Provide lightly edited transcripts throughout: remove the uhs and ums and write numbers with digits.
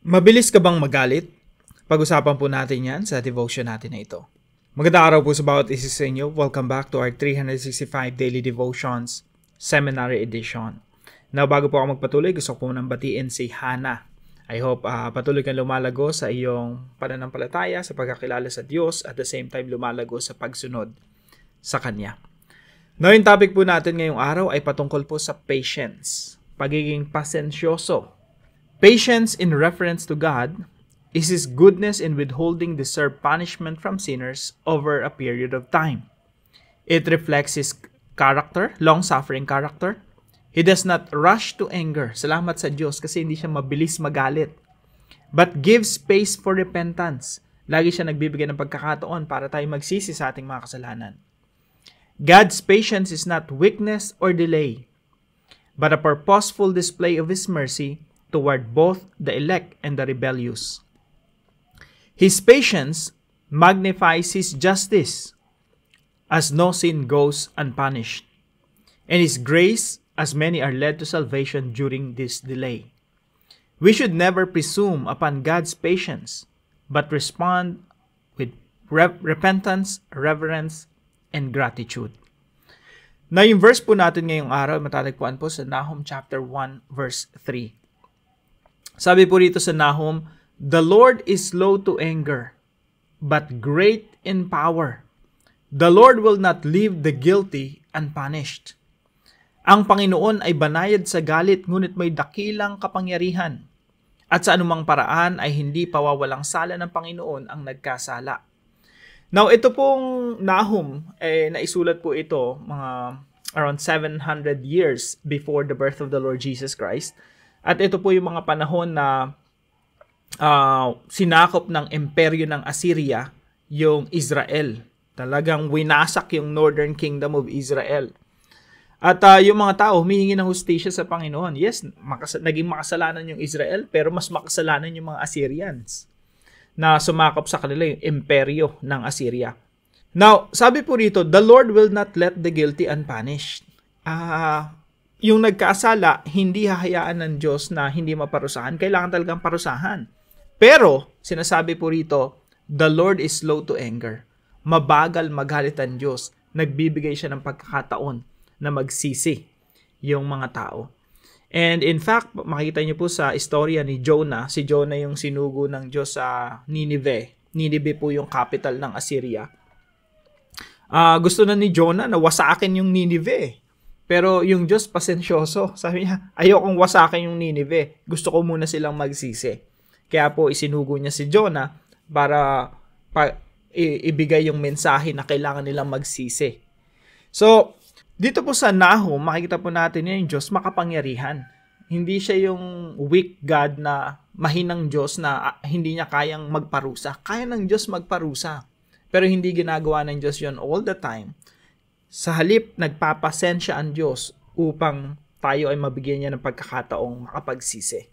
Mabilis ka bang magalit? Pag-usapan po natin yan sa devotion natin na ito. Magandang araw po sa bawat isa sa inyo. Welcome back to our 365 Daily Devotions Seminary Edition. Now, bago po ako magpatuloy, gusto ko po nang batiin si Hannah. I hope patuloy kang lumalago sa iyong pananampalataya, sa pagkakilala sa Diyos, at the same time lumalago sa pagsunod sa Kanya. Now, yung topic po natin ngayong araw ay patungkol po sa patience, pagiging pasensyoso. Patience in reference to God is His goodness in withholding deserved punishment from sinners over a period of time. It reflects His character, long-suffering character. He does not rush to anger. Salamat sa Diyos kasi hindi siya mabilis magalit. But gives space for repentance. Lagi siya nagbibigay ng pagkakataon para tayo magsisi sa ating mga kasalanan. God's patience is not weakness or delay, but a purposeful display of His mercy toward both the elect and the rebellious. His patience magnifies His justice, as no sin goes unpunished, and His grace, as many are led to salvation during this delay. We should never presume upon God's patience, but respond with repentance, reverence, and gratitude. Na yung verse po natin ngayong araw, matatagpuan po sa Nahum chapter 1, verse 3. Sabi po rito sa Nahum, "The Lord is slow to anger, but great in power. The Lord will not leave the guilty unpunished." Ang Panginoon ay banayad sa galit, ngunit may dakilang kapangyarihan. At sa anumang paraan ay hindi pawawalang sala ng Panginoon ang nagkasala. Now, ito pong Nahum, naisulat po ito mga around 700 years before the birth of the Lord Jesus Christ. At ito po yung mga panahon na sinakop ng imperyo ng Assyria yung Israel. Talagang winasak yung Northern Kingdom of Israel. At yung mga tao humihingi ng hustisya sa Panginoon. Yes, naging makasalanan yung Israel, pero mas makasalanan yung mga Assyrians na sumakop sa kanila yung imperyo ng Assyria. Now, sabi po rito, "The Lord will not let the guilty unpunished." Yung nagkasala, hindi hahayaan ng Diyos na hindi maparusahan. Kailangan talagang parusahan. Pero, sinasabi po rito, the Lord is slow to anger. Mabagal magalit ang Diyos. Nagbibigay siya ng pagkakataon na magsisi yung mga tao. And in fact, makikita niyo po sa istorya ni Jonah, si Jonah yung sinugo ng Diyos sa Nineveh. Nineveh po yung capital ng Assyria. Gusto na ni Jonah na wasakin yung Nineveh. Pero yung Diyos pasensyoso. Sabi niya, ayokong wasakin yung Nineveh. Gusto ko muna silang magsisi. Kaya po isinugo niya si Jonah para ibigay yung mensahe na kailangan nilang magsisi. So, dito po sa Nahum, makikita po natin yung Diyos makapangyarihan. Hindi siya yung weak God na mahinang Diyos na hindi niya kayang magparusa. Kaya ng Diyos magparusa. Pero hindi ginagawa ng Diyos yon all the time. Sa halip, nagpapasensya ang Diyos upang tayo ay mabigyan niya ng pagkakataong makapagsisi.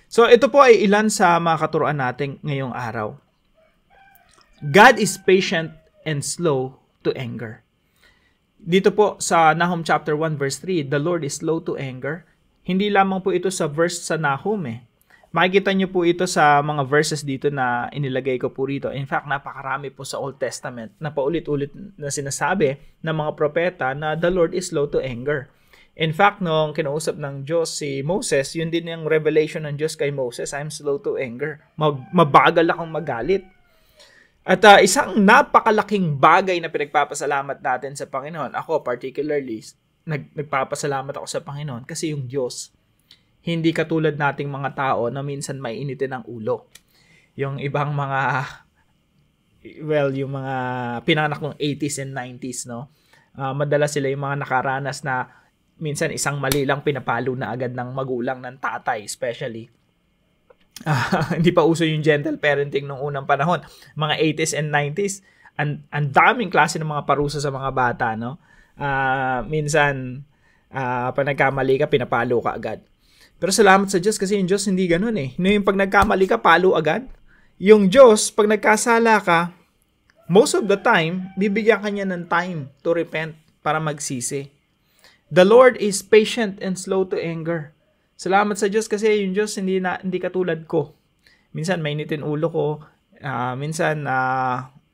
So, ito po ay ilan sa mga katuruan natin ngayong araw. God is patient and slow to anger. Dito po sa Nahum chapter 1 verse 3, "The Lord is slow to anger." Hindi lamang po ito sa verse sa Nahum Makikita niyo po ito sa mga verses dito na inilagay ko po rito. In fact, napakarami po sa Old Testament na paulit-ulit na sinasabi ng mga propeta na the Lord is slow to anger. In fact, nung kinausap ng Diyos si Moses, yun din yung revelation ng Diyos kay Moses, "I'm slow to anger." Mabagal akong magalit. At isang napakalaking bagay na pinagpapasalamat natin sa Panginoon, ako particularly, nagpapasalamat ako sa Panginoon kasi yung Diyos, hindi katulad nating mga tao na minsan mainitin ang ulo. Yung ibang mga, yung mga pinanganak ng 80s and 90s, no? Madalas sila yung mga nakaranas na minsan isang mali lang pinapalo na agad ng magulang, ng tatay especially. Hindi pa uso yung gentle parenting nung unang panahon. Mga 80s and 90s, ang daming klase ng mga parusa sa mga bata, no? Minsan, pag nagkamali ka, pinapalo ka agad. Pero salamat sa Diyos kasi yung Diyos hindi ganun Yung pag nagkamali ka, palo agad. Yung Diyos, pag nagkasala ka, most of the time, bibigyan ka niya ng time to repent para magsisi. The Lord is patient and slow to anger. Salamat sa Diyos kasi yung Diyos hindi katulad ko Minsan mainitin ulo ko, minsan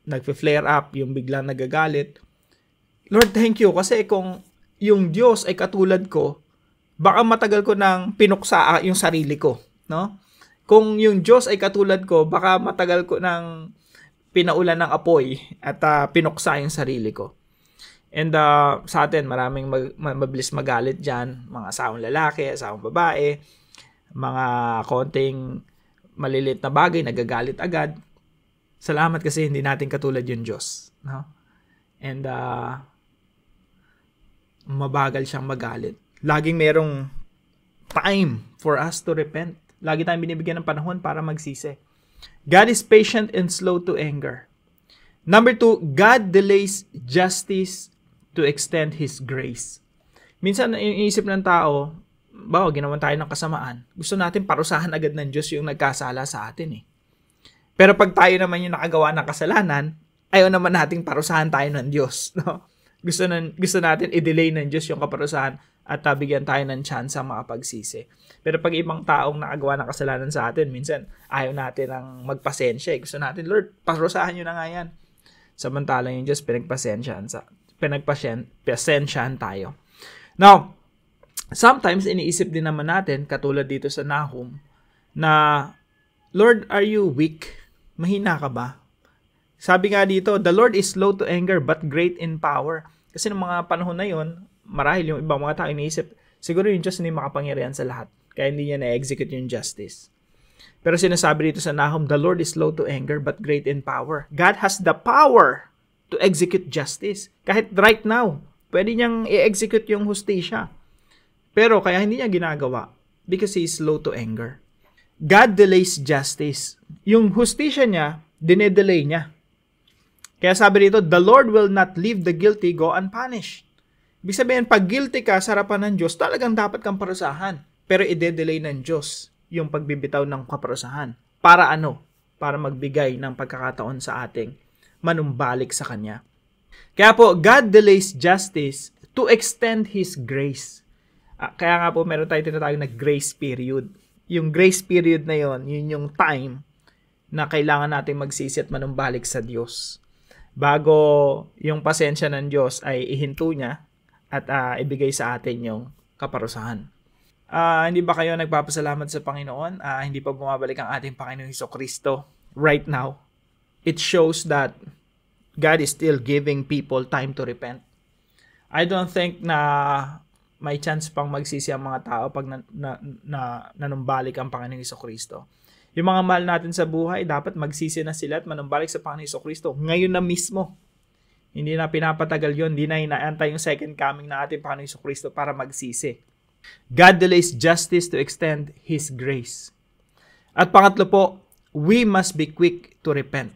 nagfe-flare up, yung biglang nagagalit. Lord, thank you kasi kung yung Diyos ay katulad ko, baka matagal ko nang pinuksa yung sarili ko, no? Kung yung Diyos ay katulad ko, baka matagal ko nang pinaulan ng apoy at pinuksa yung sarili ko. And sa atin, maraming mabilis magalit dyan, mga asawang lalaki, asawang babae, mga konting malilit na bagay, nagagalit agad. Salamat kasi hindi natin katulad yung Diyos, no? And mabagal siyang magalit. Laging merong time for us to repent. Lagi tayong binibigyan ng panahon para magsisi. God is patient and slow to anger. Number 2, God delays justice to extend His grace. Minsan, iniisip ng tao, ginawan tayo ng kasamaan. Gusto natin parusahan agad ng Diyos yung nagkasala sa atin eh. Pero pag tayo naman yung nakagawa ng kasalanan, ayaw naman nating parusahan tayo ng Diyos. No? Gusto natin i-delay ng Diyos yung kaparusahan at bigyan tayo ng chance sa makapagsisi. Pero pag ibang taong nakagawa ng kasalanan sa atin, minsan ayaw natin ang magpasensya. Gusto natin, Lord, parusahan nyo na nga yan. Samantalang yung Diyos, pinagpasensyahan tayo. Now, sometimes iniisip din naman natin, katulad dito sa Nahum, na, Lord, are you weak? Mahina ka ba? Sabi nga dito, the Lord is slow to anger but great in power. Kasi ng mga panahon na yon, marahil yung ibang mga tao iniisip, siguro yung Diyos hindi makapangyarihan sa lahat. Kaya hindi niya na-execute yung justice. Pero sinasabi dito sa Nahum, the Lord is slow to anger but great in power. God has the power to execute justice. Kahit right now, pwede niyang i-execute yung hustisya. Pero kaya hindi niya ginagawa because He is slow to anger. God delays justice. Yung hustisya niya, dinedelay niya. Kaya sabi dito, the Lord will not leave the guilty go unpunished. Ibig sabihin, pag guilty ka sa harapan ng Diyos, talagang dapat kang parusahan. Pero i-delay ng Diyos yung pagbibitaw ng kaparusahan. Para ano? Para magbigay ng pagkakataon sa ating manumbalik sa Kanya. Kaya po, God delays justice to extend His grace. Kaya nga po, meron tayo tinatawag na grace period. Yung grace period na yon, yun yung time na kailangan natin magsisi at manumbalik sa Diyos. Bago yung pasensya ng Diyos ay ihinto niya at ibigay sa atin yung kaparusahan. Hindi ba kayo nagpapasalamat sa Panginoon? Hindi pa bumabalik ang ating Panginoong Hesukristo right now. It shows that God is still giving people time to repent. I don't think na may chance pang magsisi ang mga tao pag nanumbalik ang Panginoong Hesukristo. Yung mga mahal natin sa buhay, dapat magsisi na sila at manumbalik sa Panginoong Hesukristo. Ngayon na mismo. Hindi na pinapatagal yun. Hindi na inaantay yung second coming na ating Panginoong Hesukristo para magsisi. God delays justice to extend His grace. At pangatlo po, we must be quick to repent.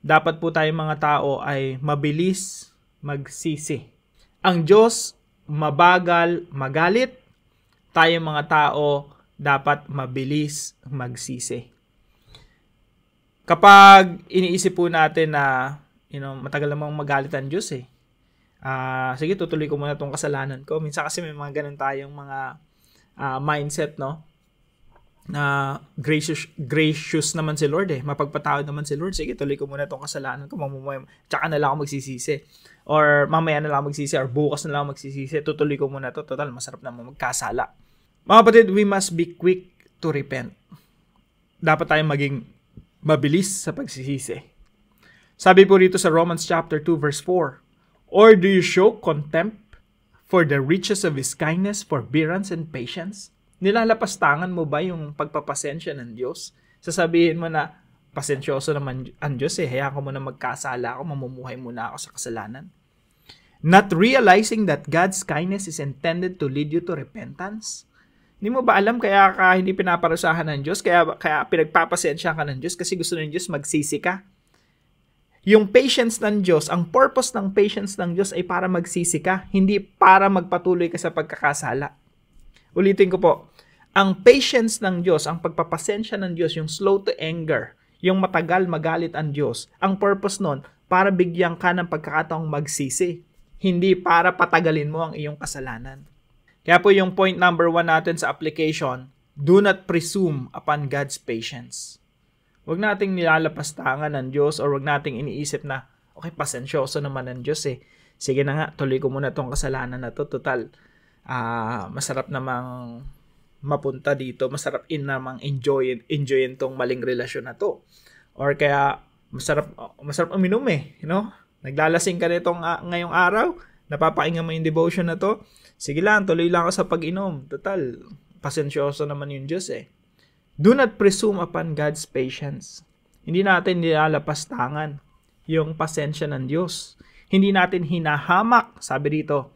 Dapat po tayong mga tao ay mabilis magsisi. Ang Diyos, mabagal magalit. Tayong mga tao, dapat mabilis magsisi. Kapag iniisip po natin na, matagal namang magalit ang Diyos eh. Sige, tutuloy ko muna itong kasalanan ko. Minsan kasi may mga ganun tayong mga mindset, no? Na gracious naman si Lord eh. Mapagpatawad naman si Lord. Sige, tuloy ko muna itong kasalanan ko. Tsaka na lang ako magsisisi. Or mamaya na lang magsisisi. Or bukas na lang magsisisi. Tutuloy ko muna ito. Total, masarap naman magkasala. Mga kapatid, we must be quick to repent. Dapat tayong maging mabilis sa pagsisisi. Sabi po rito sa Romans chapter 2 verse 4, or do you show contempt for the riches of His kindness, forbearance, and patience? Nilalapastangan mo ba yung pagpapasensya ng Diyos? Sasabihin mo na, pasensyoso naman ang Diyos eh, hayaan ko muna magkasala ako, mamumuhay muna ako sa kasalanan. Not realizing that God's kindness is intended to lead you to repentance? Hindi mo ba alam kaya ka hindi pinaparusahan ng Diyos? Kaya pinagpapasensya ka ng Diyos kasi gusto ng Diyos magsisi ka? Yung patience ng Diyos, ang purpose ng patience ng Diyos ay para magsisi ka, hindi para magpatuloy ka sa pagkakasala. Ulitin ko po, ang patience ng Diyos, ang pagpapasensya ng Diyos, yung slow to anger, yung matagal magalit ang Diyos, ang purpose nun, para bigyan ka ng pagkakataong magsisi, hindi para patagalin mo ang iyong kasalanan. Kaya po yung point number 1 natin sa application, do not presume upon God's patience. Huwag nating nilalapastangan ng Diyos or huwag nating iniisip na, okay, pasensyoso naman ng Diyos eh. Sige na nga, tuloy ko muna tong kasalanan na to. Total, masarap namang mapunta dito. Masarap namang enjoyin tong maling relasyon na to. Or kaya, masarap uminom eh. You know? Naglalasing ka nitong ngayong araw, napapakinggan mo yung devotion na to. Sige lang, tuloy lang ako sa pag-inom. Total, pasensyoso naman yung Diyos eh. Do not presume upon God's patience. Hindi natin nilalapastangan yung pasensya ng Diyos. Hindi natin hinahamak, sabi dito,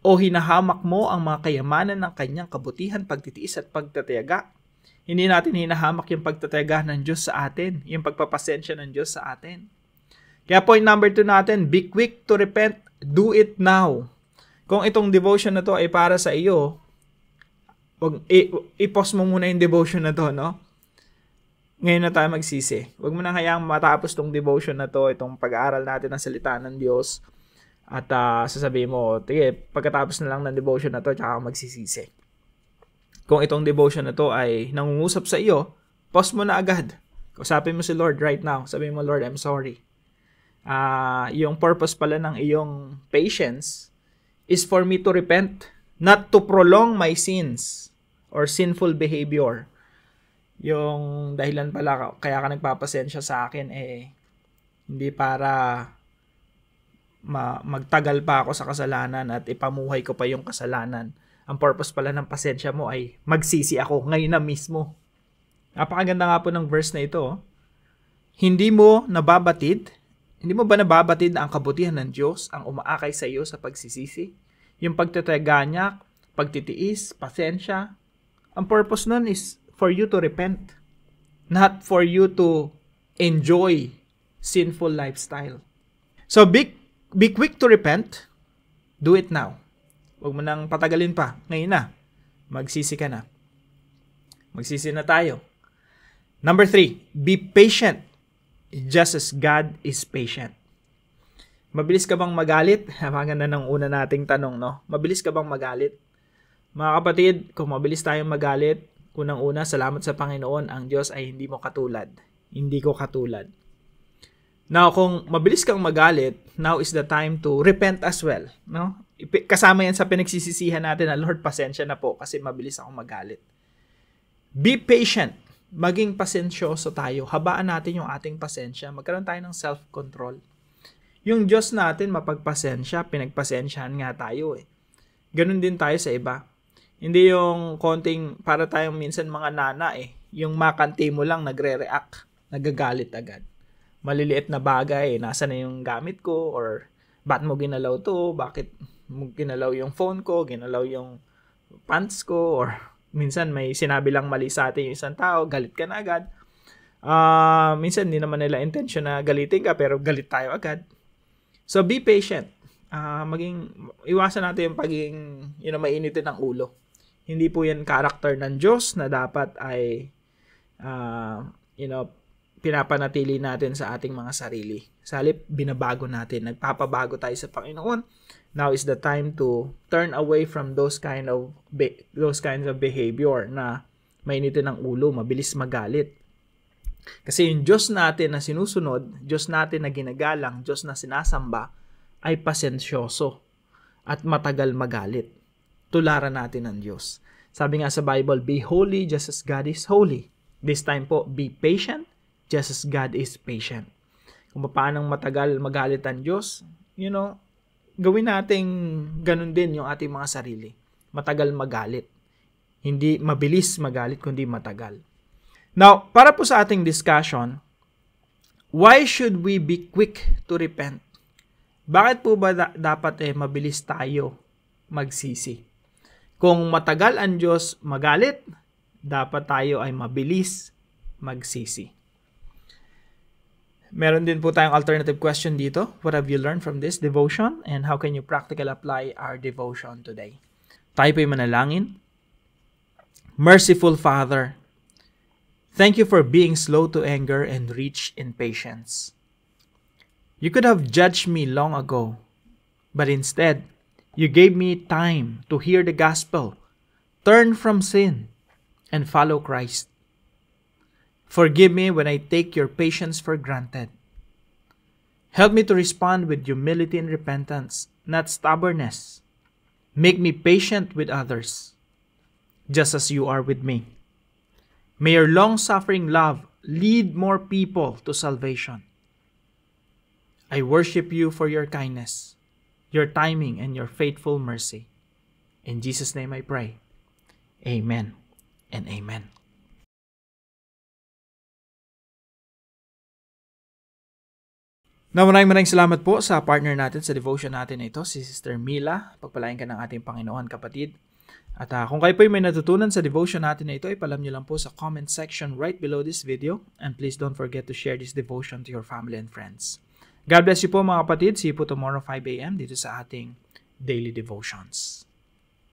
o hinahamak mo ang mga kayamanan ng kanyang kabutihan, pagtitiis at pagtatiyaga. Hindi natin hinahamak yung pagtatiyaga ng Diyos sa atin, yung pagpapasensya ng Diyos sa atin. Kaya point number 2 natin, be quick to repent, do it now. Kung itong devotion na to ay para sa iyo, i-pause mo muna yung devotion na to, no? Ngayon na tayo magsisi. Huwag mo nang hayaang matapos tong devotion na to, itong pag-aaral natin ng salita ng Diyos. At sasabihin mo, sige, pagkatapos na lang ng devotion na to, tsaka magsisisi. Kung itong devotion na to ay nangungusap sa iyo, pause mo na agad. Kausapin mo si Lord right now. Sabihin mo, Lord, I'm sorry. Yung purpose pala ng iyong patience is for me to repent, not to prolong my sins or sinful behavior. Yung dahilan pala kaya ka nagpapasensya sa akin hindi para magtagal pa ako sa kasalanan at ipamuhay ko pa yung kasalanan. Ang purpose pala ng pasensya mo ay magsisi ako ngayon na mismo. Napakaganda nga po ng verse na ito. Hindi mo ba nababatid ang kabutihan ng Diyos ang umaakay sa iyo sa pagsisisi? Yung pagtataga niya, pagtitiis, pasensya. Ang purpose nun is for you to repent, not for you to enjoy sinful lifestyle. So be quick to repent. Do it now. Huwag mo nang patagalin pa. Ngayon na. Magsisi ka na. Magsisi na tayo. Number 3, be patient just as God is patient. Mabilis ka bang magalit? Maganda ng una nating tanong, no? Mabilis ka bang magalit? Mga kapatid, kung mabilis tayong magalit, unang-una, salamat sa Panginoon, ang Diyos ay hindi mo katulad. Hindi ko katulad. Now, kung mabilis kang magalit, now is the time to repent as well, no? Kasama yan sa pinagsisisihan natin na, Lord, pasensya na po kasi mabilis akong magalit. Be patient. Maging pasensyoso tayo. Habaan natin yung ating pasensya. Magkaroon tayo ng self-control. Yung Diyos natin, mapagpasensya, pinagpasensyahan nga tayo eh. Ganun din tayo sa iba. Hindi yung konting, para tayong minsan mga nana eh. Yung makanti mo lang, nagre-react, nagagalit agad. Maliliit na bagay, nasa na yung gamit ko, or ba't mo ginalaw to, bakit mo ginalaw yung phone ko, ginalaw yung pants ko, or minsan may sinabi lang mali sa atin yung isang tao, galit ka na agad. Minsan hindi naman nila intention na galitin ka, pero galit tayo agad. So be patient. Iwasan natin yung pagiging mainitin ng ulo. Hindi po yan character ng Diyos na dapat ay pinapanatili natin sa ating mga sarili. Sa halip, binabago natin. Nagpapabago tayo sa Panginoon. Now is the time to turn away from those kinds of behavior na mainitin ng ulo, mabilis magalit. Kasi yung Diyos natin na sinusunod, Diyos natin na ginagalang, Diyos na sinasamba, ay pasensyoso at matagal magalit. Tularan natin ang Diyos. Sabi nga sa Bible, be holy just as God is holy. This time po, be patient just as God is patient. Kung paano matagal magalit ang Diyos, gawin nating ganun din yung ating mga sarili. Matagal magalit. Hindi mabilis magalit, kundi matagal. Now, para po sa ating discussion, why should we be quick to repent? Bakit po ba dapat mabilis tayo magsisi? Kung matagal ang Diyos magalit, dapat tayo ay mabilis magsisi. Meron din po tayong alternative question dito. What have you learned from this devotion? And how can you practically apply our devotion today? Tayo po'y manalangin. Merciful Father, thank you for being slow to anger and rich in patience. You could have judged me long ago, but instead, you gave me time to hear the gospel, turn from sin, and follow Christ. Forgive me when I take your patience for granted. Help me to respond with humility and repentance, not stubbornness. Make me patient with others, just as you are with me. May your long-suffering love lead more people to salvation. I worship you for your kindness, your timing, and your faithful mercy. In Jesus' name I pray. Amen and amen. Now, maraming salamat po sa partner natin sa devotion natin na ito, si Sister Mila. Pagpalain ka ng ating Panginoon, kapatid. At kung kayo po may natutunan sa devotion natin na ito, ipalam nyo lang po sa comment section right below this video. And please don't forget to share this devotion to your family and friends. God bless you po mga kapatid. See you po tomorrow 5 a.m. dito sa ating Daily Devotions.